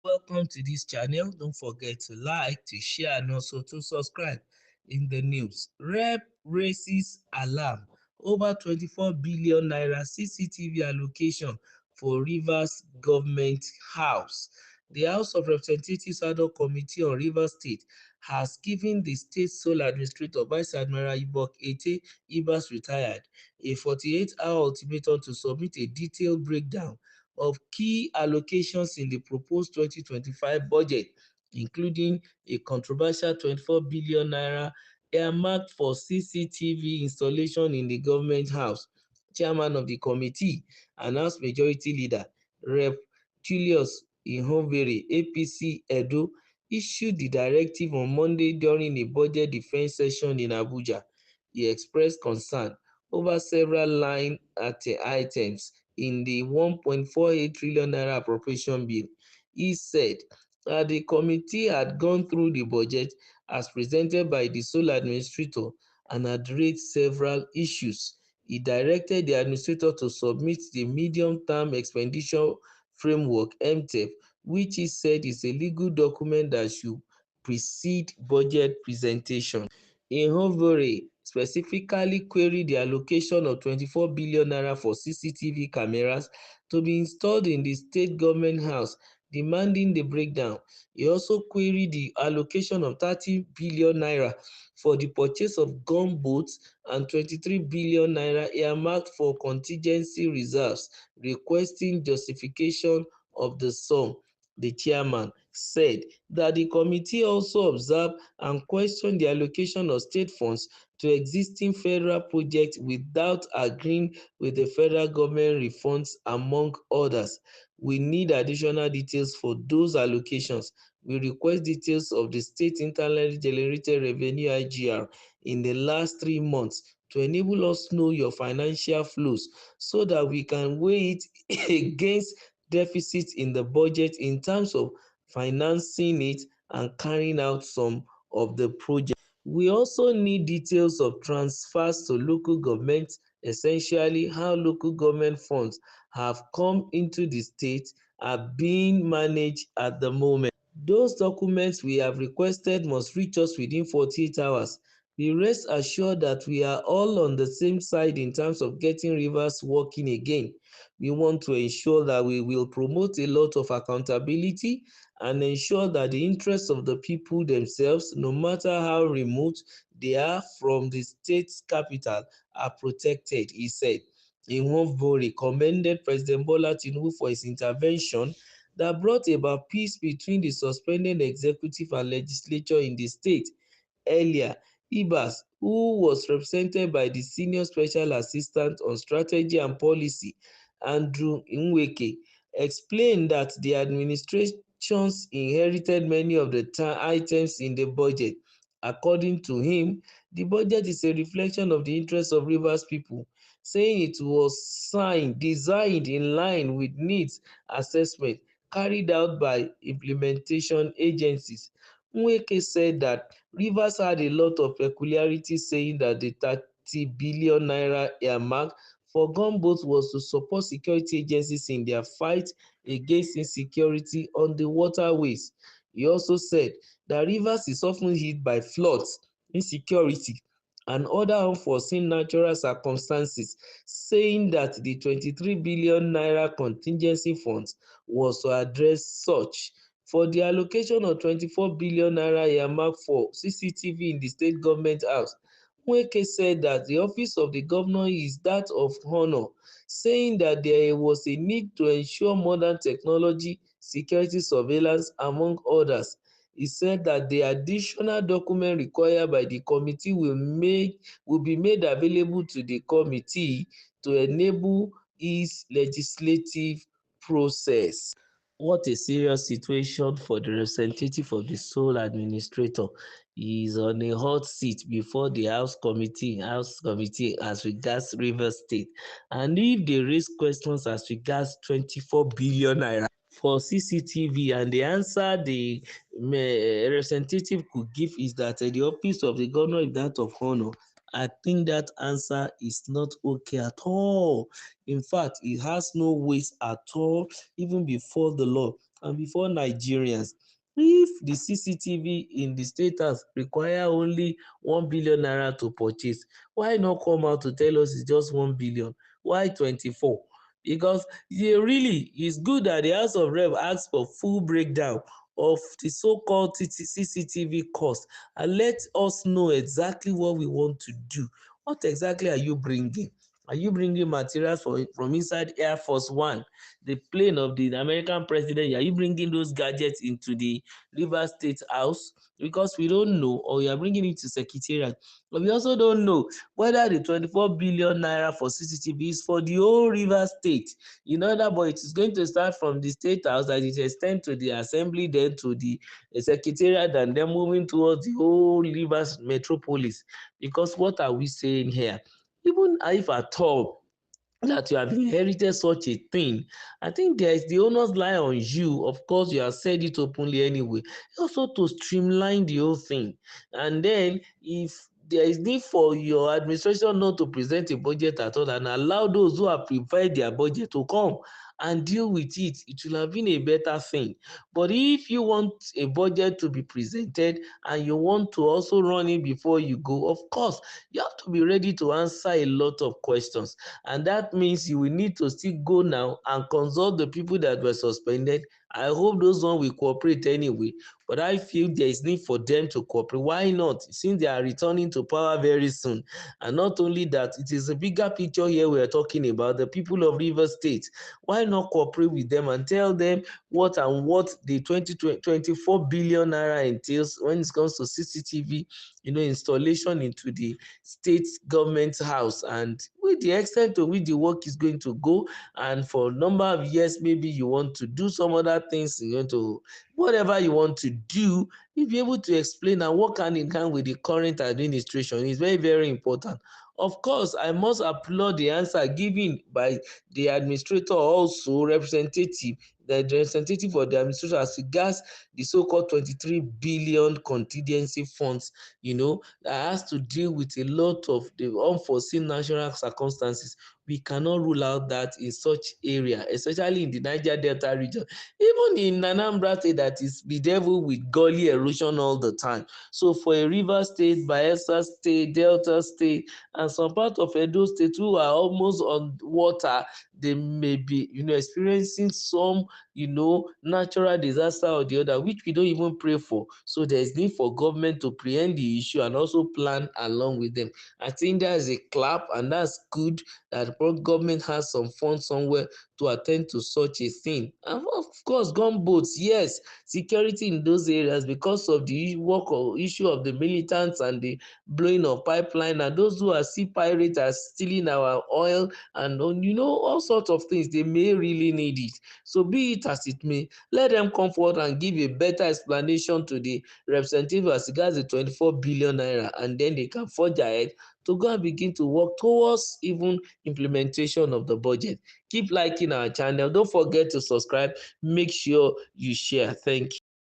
Welcome to this channel. Don't forget to like, to share, and also to subscribe. In the news, Rep raises alarm over 24 billion naira CCTV allocation for Rivers Government House. The House of Representatives Ad hoc Committee on Rivers State has given the state sole administrator, Vice Admiral Ibok Ete Ibas retired, a 48-hour ultimatum to submit a detailed breakdown of key allocations in the proposed 2025 budget, including a controversial 24 billion naira earmarked for CCTV installation in the government house. Chairman of the committee and House Majority Leader, Rep. Julius Ihonvere, APC Edo, issued the directive on Monday during a budget defense session in Abuja. He expressed concern over several line items in the 1.48 trillion naira appropriation bill. He said that the committee had gone through the budget as presented by the sole administrator and had raised several issues. He directed the administrator to submit the medium-term expenditure framework (MTEF), which he said is a legal document that should precede budget presentation. Ihonvere specifically queried the allocation of 24 billion naira for CCTV cameras to be installed in the state government house, demanding the breakdown. He also queried the allocation of 30 billion naira for the purchase of gunboats and 23 billion naira earmarked for contingency reserves, requesting justification of the sum. The chairman said that the committee also observed and questioned the allocation of state funds to existing federal projects without agreeing with the federal government refunds, among others. We need additional details for those allocations. We request details of the state internally generated revenue (IGR) in the last 3 months to enable us know your financial flows so that we can weigh it against deficits in the budget in terms of financing it and carrying out some of the projects. We also need details of transfers to local governments, essentially how local government funds have come into the state are being managed at the moment. Those documents we have requested must reach us within 48 hours. Be rest assured that we are all on the same side in terms of getting Rivers working again. We want to ensure that we will promote a lot of accountability and ensure that the interests of the people themselves, no matter how remote they are from the state's capital, are protected, he said. Ihonvere commended President Bola Tinubu for his intervention that brought about peace between the suspended executive and legislature in the state. Earlier, Ibas, who was represented by the Senior Special Assistant on Strategy and Policy, Andrew Nweke, explained that the administrations inherited many of the items in the budget. According to him, the budget is a reflection of the interests of Rivers people, saying it was designed in line with needs assessment carried out by implementation agencies. Nweke said that Rivers had a lot of peculiarities, saying that the 30 billion naira earmark for gunboats was to support security agencies in their fight against insecurity on the waterways. He also said that Rivers is often hit by floods, insecurity, and other unforeseen natural circumstances, saying that the 23 billion naira contingency funds was to address such. For the allocation of 24 billion naira earmarked for CCTV in the state government house, Nweke said that the office of the governor is that of honor, saying that there was a need to ensure modern technology, security surveillance, among others. He said that the additional document required by the committee will be made available to the committee to enable its legislative process. What a serious situation for the representative of the sole administrator. He is on a hot seat before the House committee as regards Rivers State. And if they raise questions as regards 24 billion naira for CCTV, and the answer the representative could give is that the office of the governor is that of honor, I think that answer is not okay at all. In fact, it has no weight at all, even before the law. and before Nigerians. If the CCTV in the state house require only 1 billion naira to purchase, why not come out to tell us it's just 1 billion? Why 24? Because really, it's good that the House of Rep asks for full breakdown of the so-called CCTV cost and let us know exactly what we want to do. What exactly are you bringing? Are you bringing materials from inside Air Force One, the plane of the American president? Are you bringing those gadgets into the Rivers State House? Because we don't know, or you are bringing it to Secretariat. But we also don't know whether the 24 billion naira for CCTV is for the whole Rivers State. In other words, it is going to start from the State House, that it extend to the Assembly, then to the Secretariat, and then moving towards the whole Rivers metropolis. Because what are we saying here? Even if at all that you have inherited such a thing, I think there is the onus lie on you. Of course, you have said it openly anyway. Also to streamline the whole thing. And then if there is need for your administration not to present a budget at all and allow those who have prepared their budget to come and deal with it, it will have been a better thing. But if you want a budget to be presented and you want to also run it before you go, of course, you have to be ready to answer a lot of questions. And that means you will need to still go now and consult the people that were suspended. I hope those ones will cooperate anyway, but I feel there is need for them to cooperate. Why not? Since they are returning to power very soon. And not only that, it is a bigger picture here we are talking about, the people of Rivers State. Why not cooperate with them and tell them what the 24 billion naira entails when it comes to CCTV, installation into the state government house, and with the extent to which the work is going to go, and for a number of years, maybe you want to do some other things, you want to whatever you want to do, you'll be able to explain and work hand in hand with the current administration. It's very, very important. Of course, I must applaud the answer given by the administrator, also the representative of the administration, as regards the so-called 23 billion contingency funds, that has to deal with a lot of the unforeseen natural circumstances. We cannot rule out that in such area, especially in the Niger Delta region, even in Anambra State, that is bedeviled with gully erosion all the time. So for a River State, Bayelsa State, Delta State, and some part of Edo State who are almost on water, they may be, experiencing some, natural disaster or the other, which we don't even pray for. So there is need for government to preempt the issue and also plan along with them. I think that is a clap, and that's good that the government has some funds somewhere to attend to such a thing. And of course, gunboats, yes, security in those areas because of the work or issue of the militants and the blowing of pipeline, and those who are sea pirates are stealing our oil, and all sorts of things. They may really need it. So be it as it may, let them come forward and give a better explanation to the representative as regards the 24 billion naira, and then they can forge ahead to go and begin to work towards even implementation of the budget. Keep liking our channel. Don't forget to subscribe. Make sure you share. Thank you.